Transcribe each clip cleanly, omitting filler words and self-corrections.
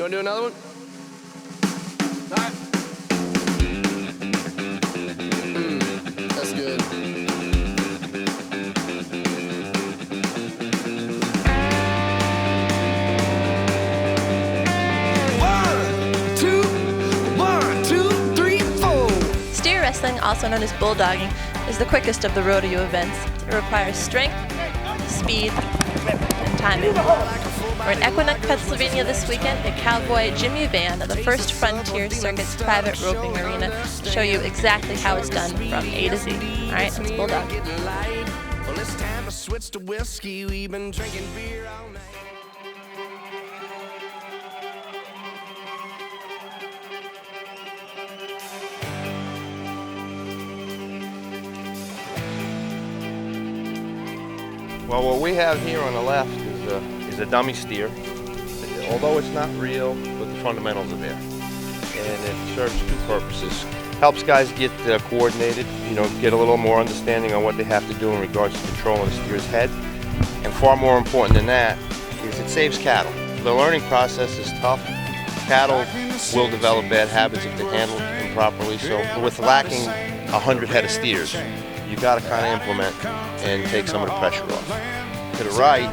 want to do another one? All right. That's good. One, two, three, four. Steer wrestling, also known as bulldogging, is the quickest of the rodeo events. It requires strength, speed, and timing. We're in Equinunk, Pennsylvania this weekend at Cowboy Jimmy Van of the First Frontier Circuit's private roping arena to show you exactly how it's done from A to Z. All right, let's bulldog. Well, it's time to switch to whiskey. We've been drinking beer all night. Well, what we have here on the left is a dummy steer. Although it's not real, but the fundamentals are there. And it serves two purposes. Helps guys get coordinated, get a little more understanding on what they have to do in regards to controlling the steer's head. And far more important than that is it saves cattle. The learning process is tough. Cattle will develop bad habits if they handle it improperly. So with lacking 100 head of steers, you got to kind of implement and take some of the pressure off. To the right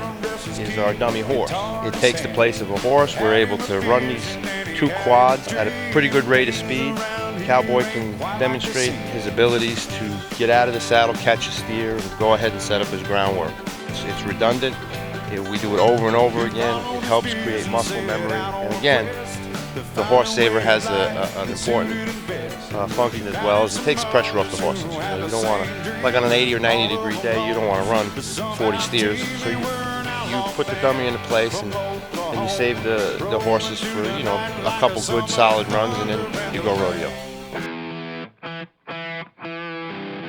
is our dummy horse. It takes the place of a horse. We're able to run these two quads at a pretty good rate of speed. The cowboy can demonstrate his abilities to get out of the saddle, catch a steer, and go ahead and set up his groundwork. It's redundant. We do it over and over again. It helps create muscle memory. And again, the horse saver has an important function as well, as it takes pressure off the horses. You don't want to, like on an 80 or 90 degree day, you don't want to run 40 steers. So you put the dummy into place and you save the horses for a couple good solid runs, and then you go rodeo.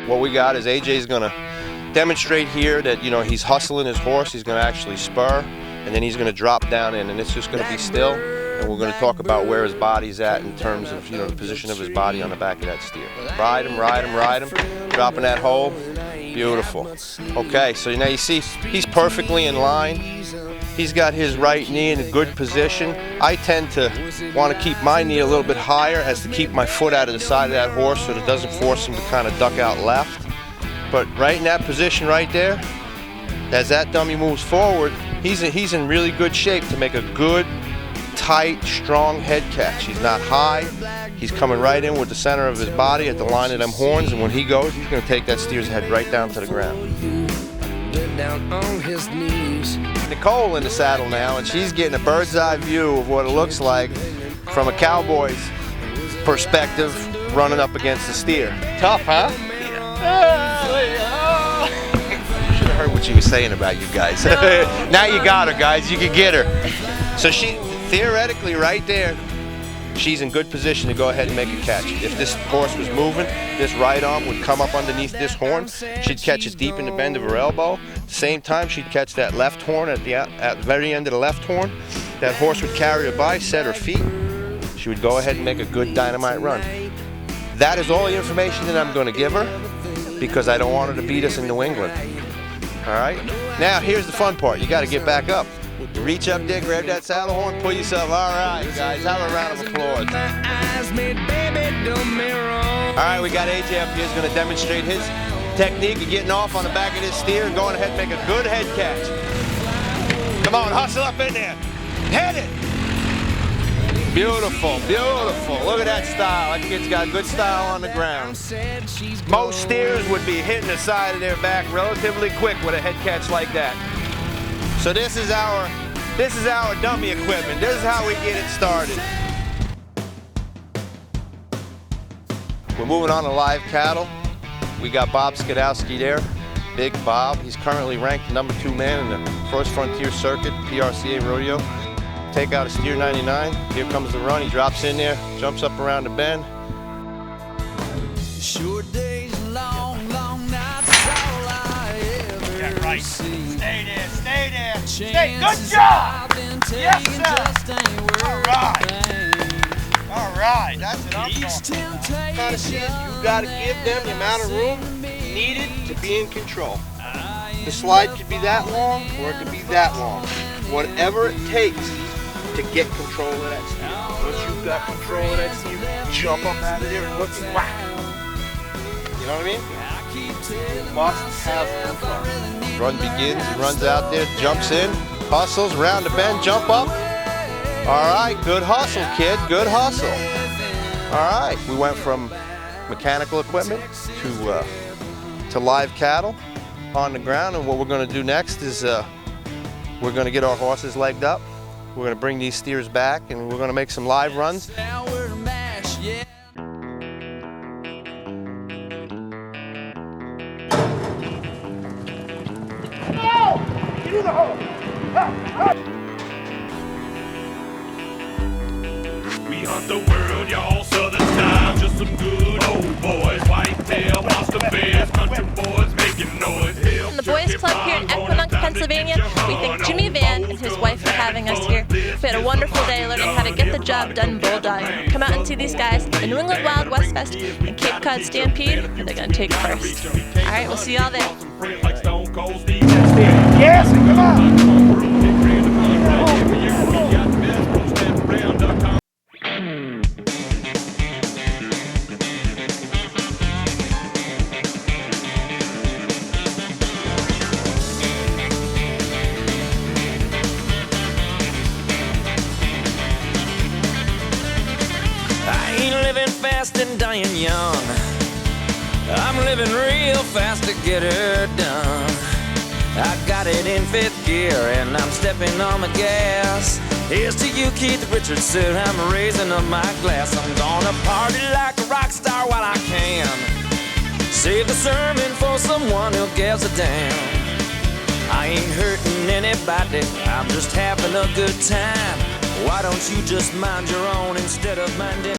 What we got is AJ's going to demonstrate here that he's hustling his horse. He's going to actually spur, and then he's going to drop down in, and it's just going to be still. And we're going to talk about where his body's at in terms of the position of his body on the back of that steer. Ride him, ride him, ride him. Dropping that hole. Beautiful. Okay, so now you see he's perfectly in line. He's got his right knee in a good position. I tend to want to keep my knee a little bit higher as to keep my foot out of the side of that horse so that it doesn't force him to kind of duck out left. But right in that position right there, as that dummy moves forward, he's in really good shape to make a good, tight, strong head catch. He's not high. He's coming right in with the center of his body at the line of them horns, and when he goes, he's going to take that steer's head right down to the ground. Nicole in the saddle now, and she's getting a bird's eye view of what it looks like from a cowboy's perspective running up against the steer. Tough, huh? You should have heard what she was saying about you guys. Now you got her, guys. You can get her. So she, theoretically, right there, she's in good position to go ahead and make a catch. If this horse was moving, this right arm would come up underneath this horn. She'd catch it deep in the bend of her elbow. At the same time, she'd catch that left horn at the very end of the left horn. That horse would carry her by, set her feet. She would go ahead and make a good dynamite run. That is all the information that I'm going to give her, because I don't want her to beat us in New England. All right? Now, here's the fun part. You got to get back up. Reach up there, grab that saddle horn, pull yourself. All right, guys, have a round of applause. All right, we got AJ up here. He's going to demonstrate his technique of getting off on the back of this steer and going ahead and make a good head catch. Come on, hustle up in there. Head it. Beautiful, beautiful. Look at that style. That kid's got good style on the ground. Most steers would be hitting the side of their back relatively quick with a head catch like that. So this is our dummy equipment. This is how we get it started. We're moving on to live cattle. We got Bob Skidowski there, Big Bob. He's currently ranked #2 man in the First Frontier Circuit, PRCA Rodeo. Take out a steer 99. Here comes the run. He drops in there, jumps up around the bend. Sure days long, long nights, all I ever Right. see. Stay there, stay there. Stay. Good job! Yes, sir! All right. All right, that's what I'm talking about. You gotta give them the amount of room needed to be in control. The slide could be that long, or it could be that long. Whatever it takes to get control of that steer. Once you've got control of that steer, jump up out of there and hook and whack. You know what I mean? You must have control. Run begins, he runs out there, jumps in, hustles, round the bend, jump up. All right, good hustle, kid, good hustle. All right, we went from mechanical equipment to live cattle on the ground, and what we're going to do next is we're going to get our horses legged up. We're going to bring these steers back, and we're going to make some live runs. We hunt the world, y'all, southern style, just some good old boys. Whitetail, monster bears, country boys making noise. From the Boys Club here in Equinunk, Pennsylvania, we thank Jimmy Van and his wife for having us here. We had a wonderful day learning how to get the job done in bulldogging. Come out and see these guys at New England Wild West Fest and Cape Cod Stampede, and they're going to take first. All right, we'll see y'all there. Yes, come on! I ain't living fast and dying young. I'm living real fast to get her done. I got it in 5th gear and I'm stepping on the gas. Here's to you, Keith Richardson, I'm raising up my glass. I'm gonna party like a rock star while I can. Save the sermon for someone who gives a damn. I ain't hurting anybody, I'm just having a good time. Why don't you just mind your own instead of minding